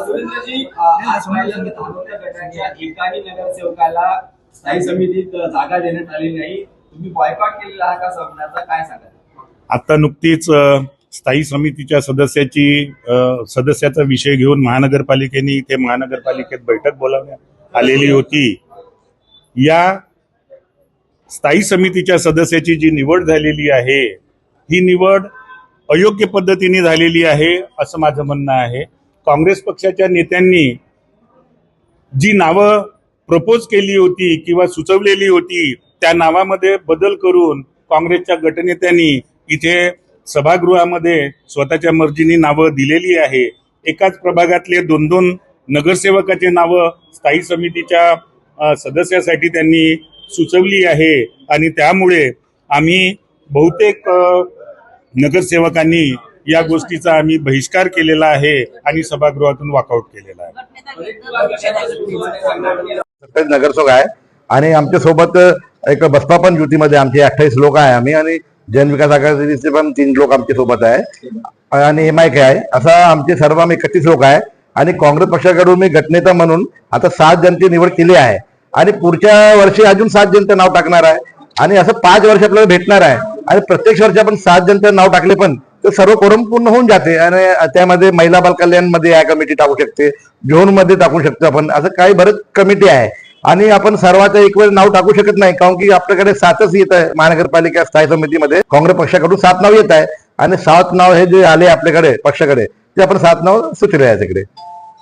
सुरेंद्रजी, एकाही नगरसेवकाला स्थायी समितीत जागा देण्यात आली नाही, तुम्ही बॉयकॉट केलेला हा का समजण्याचा काय सांगाल? आता नुकतीच स्थायी समितीच्या सदस्याचा विषय घेऊन महानगरपालिकेने इथे महानगरपालिकेत बैठक बोलावण्यात आलेली होती. या स्थायी समितीच्या सदस्याची जी निवड झालेली आहे ही निवड अयोग्य पद्धतीने झालेली आहे असं माझं म्हणणं आहे. काँग्रेस पक्षाच्या नेत्यांनी जी नावं प्रपोज केली होती किंवा सुचवलेली होती त्या नावामध्ये बदल करून काँग्रेसच्या गटनेत्यांनी इथे सभागृहामध्ये स्वतःच्या मर्जीने नावं दिलेली आहे. एकाच प्रभागातले 2-2 नगरसेवकाचे नावं स्थायी समितीच्या सदस्यासाठी त्यांनी सुचवली आहे आणि त्यामुळे आम्ही बहुतेक नगरसेवकांनी या गोष्टीचा आम्ही बहिष्कार केलेला आहे आणि सभागृहातून वॉकआउट केलेला आहे. नगरसेवक आहे आणि आमच्या सोबत एक बसपा पण युतीमध्ये आमचे 28 लोक आहे आम्ही, आणि जन विकास आघाडीचे पण 3 लोक आमच्या सोबत आहे आणि MIK आहे. असा आमचे सर्व आम्ही 31 लोक आहे आणि काँग्रेस पक्षाकडून मी गटनेता म्हणून आता 7 जणांची निवड केली आहे आणि पुढच्या वर्षी अजून 7 जणांचं नाव टाकणार आहे आणि असं 5 वर्ष आपल्याला भेटणार आहे आणि प्रत्येक वर्षी आपण 7 जणांचं नाव टाकले पण तर सर्व कोरम पूर्ण होऊन जाते आणि त्यामध्ये महिला बाल कल्याण मध्ये या कमिटी टाकू शकते, झोन मध्ये टाकू शकतो आपण, असं काही बरेच कमिटी आहे आणि आपण सर्वांचं एक वेळ नाव टाकू शकत नाही कारण की आपल्याकडे 7च येत आहे. महानगरपालिका स्थायी समितीमध्ये काँग्रेस पक्षाकडून 7 नाव येत आहे आणि 7 नाव हे जे आले आपल्याकडे पक्षाकडे ते आपण 7 नाव सुचले आहे तिकडे.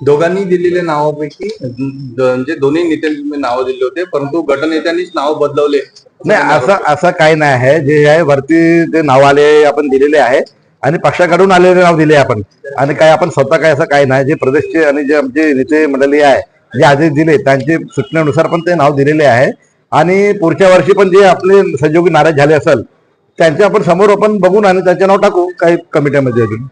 दोघांनी दिलेल्या नावापैकी म्हणजे दोन्ही नेत्यांनी नावं दिले होते परंतु गटनेत्यांनीच नाव बदलवले. नाही, असं काही नाही आहे. जे आहे वरती ते नाव आले आपण दिलेले आहे आणि पक्षाकडून आलेले नाव दिले आपण आणि काय आपण स्वतः काय असं काही नाही. जे प्रदेशचे आणि जे आमचे नेते मंडळी आहे जे आदेश दिले त्यांचे सूचनेनुसार पण ते नाव दिलेले आहे आणि पुढच्या वर्षी पण जे आपले सहयोगी नाराज झाले असेल त्यांचे आपण समोर आपण बघून आणि त्यांचे नाव टाकू काही कमिट्यामध्ये अजून.